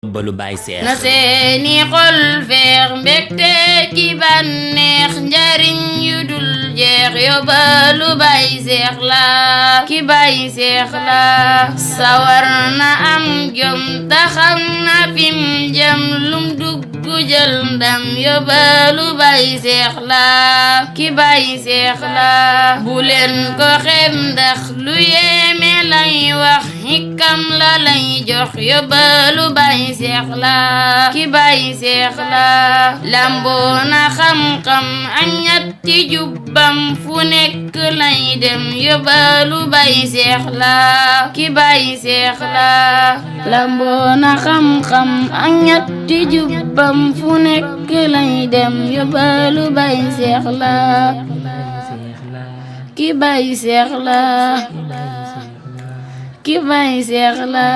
balu Baay Seex na seeni xol feex mbégte ki bànneex njariñ yu dul jeex yóbbalu Baay Seex la ki Baay Seex la sawar na am jom taxam na fim jëm lum dugg jël ndam yóbbalu Baay Seex la ki Baay Seex la bu leen ko xem ndax lu yéeme lay wax hikam la lay jox yóbbalu Baay Seex la ki Baay Seex la lamboo na xam-xam ak ñetti jubbam fu nekk lay dem yóbbalu Baay Seex la ki Baay Seex la lamboo na xam-xam ak ñetti jubbam fu nekk lay dem yóbbalu Baay Seex la ki Baay Seex la ki Baay Seex la